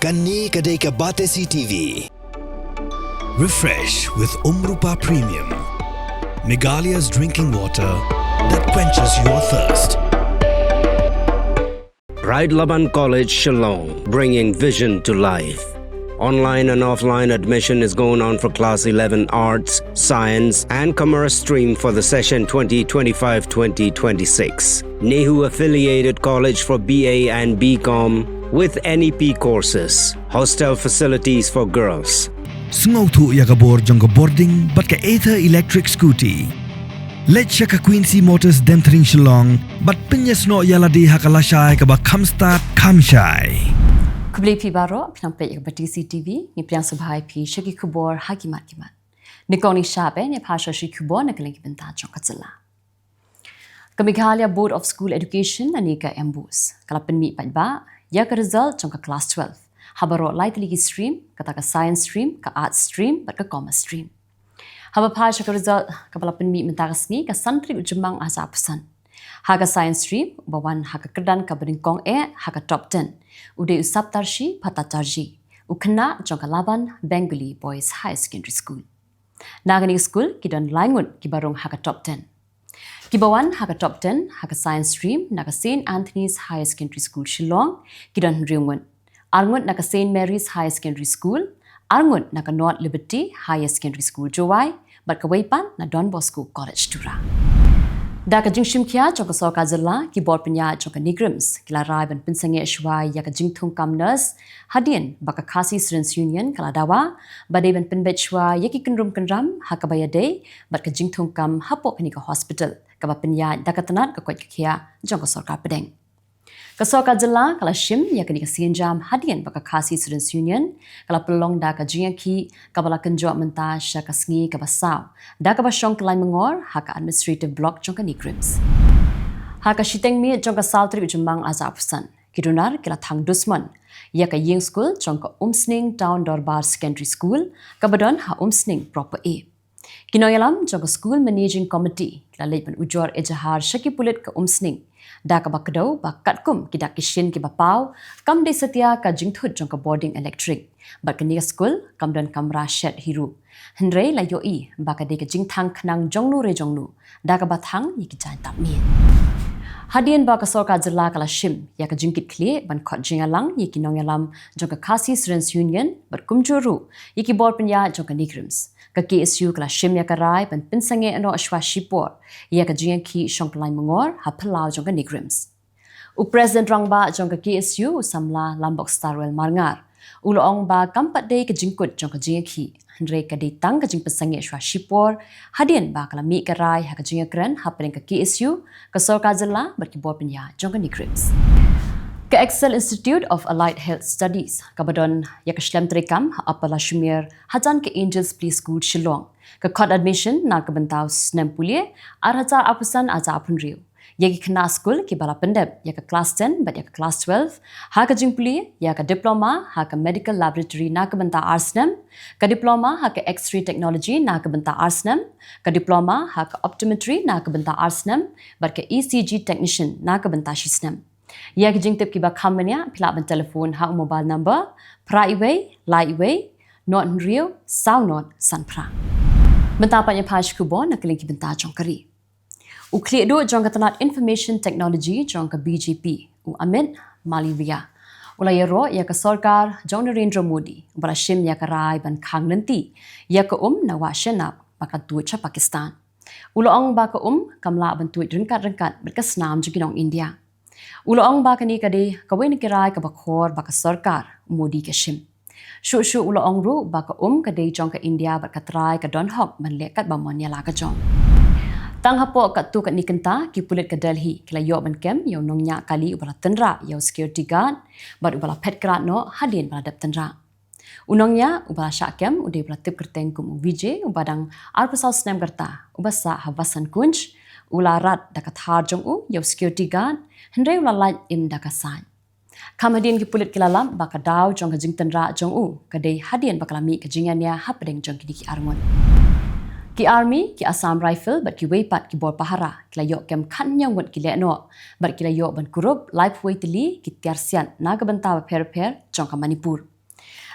Kani kadai ka Batesi TV. Refresh with Rupa Premium, Meghalaya's drinking water that quenches your thirst. Ride Laban College, Shillong, bringing vision to life. Online and offline admission is going on for Class 11 Arts, Science and Commerce stream for the session 2025-2026. NEHU-affiliated college for BA and BCom with NEP courses. Hostel facilities for girls. Sngautu ya kabor jong boarding but ka Aether electric scooty. Let's ka Quincy Motors Demtring Shillong but pinyas no yaladi hakalashai ka ba kamstart kamshai. Kubli pi baro pinampet ya Batesi TV ni priang subhai pi shaki Khubor hakimat kimat. Nikoni shabe ni pasha shi Khubor na Kylleng benta jong Jylla. Meghalaya Board of School Education anika embus. Kalapen mi ba ya ka result jong class 12. Habaro light ligi stream, kata ka science stream, ka art stream, bat ka commerce stream. Haba pasha ka result kapalapen mi mentakas ni ka santri Jymmang asa pesan. Haga science stream, bawan haga kedan ka beringkong haga top 10. Ude usap tarshi patatarji. Ukena jong laban Bengali Boys High Secondary School. Nagani school kidan langun kibarong haga top 10. Kibawan haga top 10 haga science stream naga St. Anthony's High Secondary School Shillong kidan riungun. Arngun naga St. Mary's High Secondary School, Arngun naga North Liberty High Secondary School Jowai, bat kawaipan na Don Bosco College Tura. Da ka jingshim kia jong ka Jylla ki board penya jong ka Negrims kila rai ban pinsange shwai ya ka jingthung kamners hadien baka Khasi Students Union kala dawa bade ban pinbet shwa ya ki kenrum kenram hakabaya day bat ka jingthung kam hapok ni ka hospital ka ba penya da ka tanat ka kwat kia jong ka sarkar pedeng. Ka Jylla kala shim ya ka ni ka sienjam hadien baka Khasi Students Union kala pelong da ka jingaki ka bala kenjwa menta sha ka sngi ka basaw da ka ba shong klai mengor ha ka administrative block jong ka Negrims. Ha ka shiteng mi jong ka saltri Jymmang azapsan kidunar kala thang dusman ya ka ying school jong ka Umsning Town Dorbar Secondary School ka badon ha Umsning proper A. Kinoyalam jong ka school managing committee kala leipan ujor ejahar shaki pulit ka Umsning da ka bakdo ba katkum ki da kishin ki bapau kam de setia ka jingthut jong ka boarding electric ba ka ni school kam don kamra shed hiru hnrei la yo I ba ka de ka jingthang khnang jongnu re jongnu da ka bathang ni ki chan tap mi hadien ba ka Jylla kala shim ya ka jingkit khle ban khot jingalang yi ki nongyalam jong ka Khasi Students Union bat kumjuru yi ki board penya jong ka Negrims ka KSU kala shim ya ka rai ban pinsange ano ashwa shipor ya ka jingki shongklai mengor ha phalau jong ka Negrims. President rangba jong ka KSU samla lambok starwell marngar uloong ba kampat de ka jingkut jong ka jingki hnre ka de tang ka jing pinsange ashwa shipor hadien ba kala mi ka rai ha ka jingakran ha preng ka KSU ka Jylla bat ki board penya jong ka Negrims. Ka Excel Institute of Allied Health Studies, kabadon ya ka Shlem Trikam, apala Shumir, hajan ka Angels Play School Shillong. Ka cod admission na ka bentaw Snempulie, arhajar apusan aja apun riu. Ya ki kena school ki bala pendep, ya ka class 10 but ya ka class 12, ha ka jingpulie, ya ka diploma, ha ka medical laboratory na ka bentaw arsnem, ka diploma ha ka X-ray technology na ka bentaw arsnem, ka diploma ha ka optometry na ka bentaw arsnem, but ka ECG technician na ka bentaw shisnem. Ya ki jingtip ki ba khamnya phila ban telephone ha mobile number praiway lightway not real sound not sanpra benta pa nya phash Khubor na Kylleng ki benta jong kari u kli do jong katanat information technology jong ka BJP u Amit Malivia ula yero ya ka sarkar jong Narendra Modi bala shim ya ka rai ban khang nanti ya ka na wa shenap pakatu cha Pakistan uloong ba ka kamla ban tu ringkat berkasnam juginong India. Uloong ba kani kade kawin kirai ka bakhor ba ka sarkar Modi ka shim. Shu uloong ru ba ka kade jong ka India ba ka try ka don hok man lekat ba mon yala ka jong. Tang hapo ka tu ka nikenta ki pulit ka Delhi kila yo ban kem yo nongnya kali ubala tenra yo security guard ba ubala pet krat no hadin ba dap tenra. Unongnya ubala syakem ude bala tip kerteng kum VJ ubadang arpasal snem gerta ubasa hawasan kunj ularat dakat har jong yo security guard hendai ulalai im dakasan. Kamadin ki pulit kilalam baka daw jong ka jingtenra jong kadai hadien bakalami ka jinganya hapdeng jong ki armon. Ki army ki Assam rifle bat ki weipat ki bor pahara kila yok kem khan nyang wat ki leno bat kila yok ban kurup life way tili ki tiarsian naga banta per jong ka Manipur.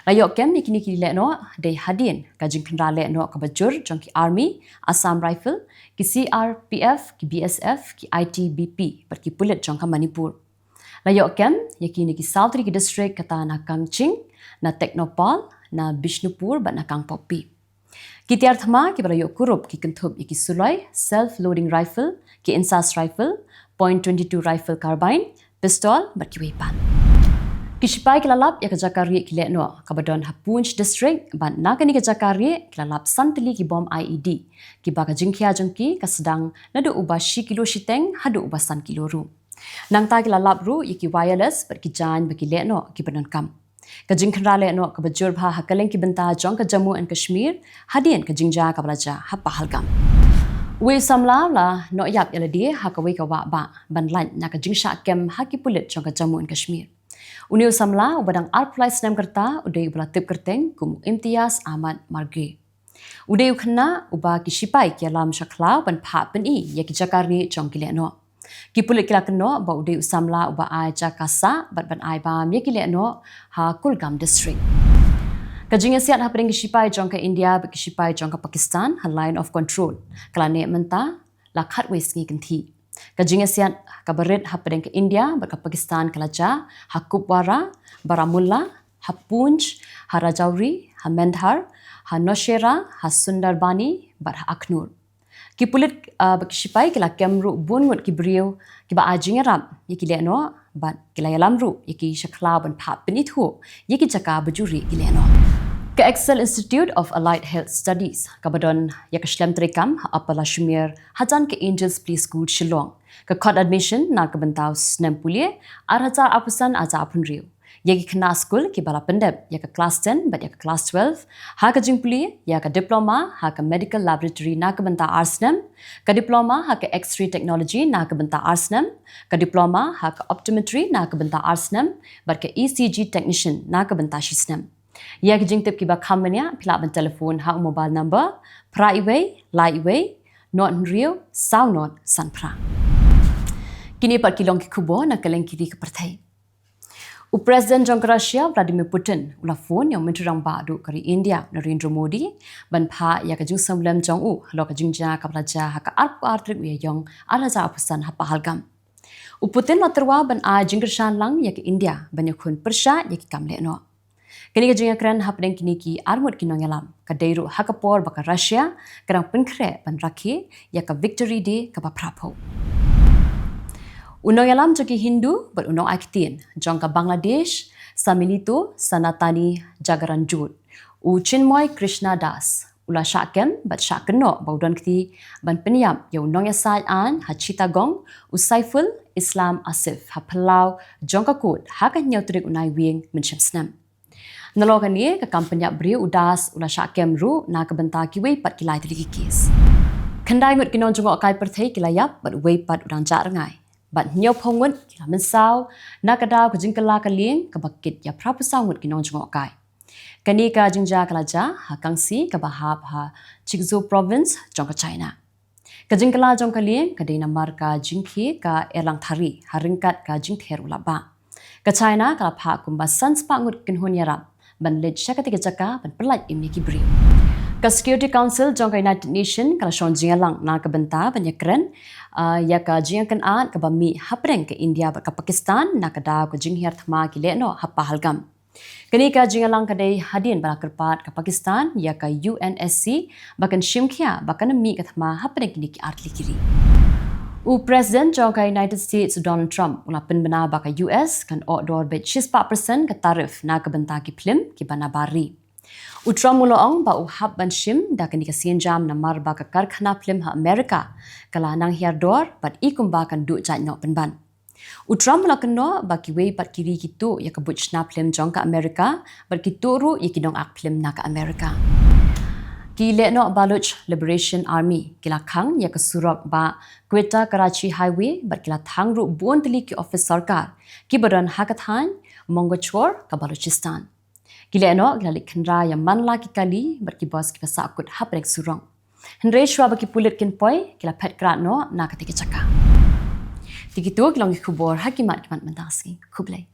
Layok kem ni kini le no dei hadin ka jing kendra le no ka bajur jong ki army Assam Rifle ki CRPF ki BSF ki ITBP per ki pulit jong ka Manipur. Layok kem yakini ki South ki district kata na Kamching na Teknopal na Bishnupur ba na Kangpopi. Ki tiar thama ki barayok kurup ki kentup ki Sulai self loading rifle ki Insas rifle .22 rifle carbine pistol ba ki weapon. Kishipai kilalap ya kajakari ki le no kabadon Hapunch district ban nakani kajakari kilalap santili ki bom IED ki baka jingkia jongki kasedang nadu uba shi kilo shiteng hadu uba san kilo ru. Nang ta kilalap ru yaki wireless ber ki jan baki le no ki badon kam. Kajing khenra le no kabajur bha hakaleng ki benta jong ka Jammu and Kashmir hadien ka jingja ka balaja ha pahalgam. We samla la no yap yaladi hakawi ka wa ba ban lan na ka jingsha kem haki pulit jong ka Jammu and Kashmir. Uniu samla ubadang arplai snam kerta udai ubala tip kerteng kum Imtiaz Ahmad Marge. Udai ukhna uba ki shipai ki alam shakla ban pha pen I ya ki jakari jong ki le no. Ki pulit kila keno ba udai usamla uba ai jakasa bat ban ai ba me ki le no ha Kulgam district. Kajing siat ha pering ki shipai jong ka India ba ki shipai jong ka Pakistan ha line of control. Kalane menta la khat wes ngi kanthi. Kajing siat kabaret ha pering ke India ber ka Pakistan kalaja ha Khubor Baramulla ha Poonch ha Rajouri ha Mendhar ha Nowshera ha Sundarbani bar ha Akhnur ki pulit bakshipai kila kemru bungut ki brio ki ba ajing ram yiki le no ba kila yalamru yiki shakla ban pha penithu yiki chaka bajuri ki le no Ka Excel Institute of Allied Health Studies kabadon yakashlam trikam ha apala shumir hajan ke Angels Play School Shillong ka khot admission na ka bantau snem pulie arhajar apusan aja apun riu yaki khna school ki bala pendep ya ka class 10 but ya ka class 12 ha ka jing pulie ya ka diploma ha ka medical laboratory na ka banta arsnem ka diploma ha ka x-ray technology na ka banta arsnem ka diploma ha ka optometry na ka banta arsnem but ka ECG technician na ka banta shisnem ya ki jing tip ki ba khamania phila ban telephone ha mobile number praiway lightway not real sound not sanpra kini par kilong ki Khubor na Kylleng kiri ke Pyrthei u president jong Russia Vladimir Putin ula phone yang menturang ba du kari India Narendra Modi ban pha ya ka jing samlem jong u lo ka jingja ka plaja ha ka artrik wi yong alaja apusan ha pahalgam u Putin materwa ban a jingrshan lang ya ka India ban yakhun persha ya ki kamle no kini ka jinga kran hapdeng kini ki armut kinong yalam ka deiru hakapor baka Russia karang penkre ban rakhi ya ka victory day ka ba prapo unong yalam joki Hindu ber unong akitin jong ka Bangladesh Samilito Sanatani Jagaranjut u Chinmoy Krishna Das ula syakem bat syakeno baudon kti ban peniam ya unong yasai an ha Chittagong u Saiful Islam Asif ha Palau jong ka kut ha ka nyautrik unai wing mensyam snam Nalokan ni ke kampanya beri udas ula syakem ru na ke benta ki wei pat kilai tadi kikis. Kendai ngut kinon jengok kai Pyrthei kilayap bat wei pat udang jak rengai. Bat nyau pongut kila mensau na kadau ke jingkela ke ling ke bakit ya prapusau ngut kinon jengok kai. Kani ka jingja kelaja ha kangsi ke bahap ha Chigzo province jong ke China. Ke jingkela jong ke ling ke dei namar ka jingki ka erlang thari ha ringkat ka jingther ulaba. Ke China kala pha kumbasan spa ngut kinhon yarap. Ban lej syakati jaka ban pelaj imni ki beri. Ka Security Council jong ka United Nation kala shon jingalang na ka benta ban yakren ya ka jingkan an ka bami hapreng ke India ba ka Pakistan na ka da ko jinghiar thma ki le no ha pahalgam. Kani ka jingalang ka dei hadin bala kerpat ka Pakistan ya ka UNSC bakan shimkhia bakan mi ka thma hapreng ki artli kiri. U President jong ka United States Donald Trump ula penbena ba ka US kan outdoor bet 6% ka tarif na ka benta ki film ki bana bari. U Trump uloong ba u hab ban shim da kan ka sinjam na mar ba ka karkhana film ha America kala nang hiar dor bat ikum ba kan du jai no penban. U Trump la keno ba ki wei pat kiri kitu ya ka butchna film jong ka America bat kitu ru ikidong ak film na ka America. Ki le no Baloch Liberation Army kila khang ya ka Surak ba Quetta Karachi Highway bar kila thang ru bon tili ki office sarkar ki baran hakathan Mongochor ka Balochistan ki le no kila likhnra ya manla ki kali bar ki boss ki pasa kut haprek surang henre shwa ba ki pulit kin poi kila phet krat no na ka tiki chaka tikitu kilong Khubor hakimat kimat mandasi khublai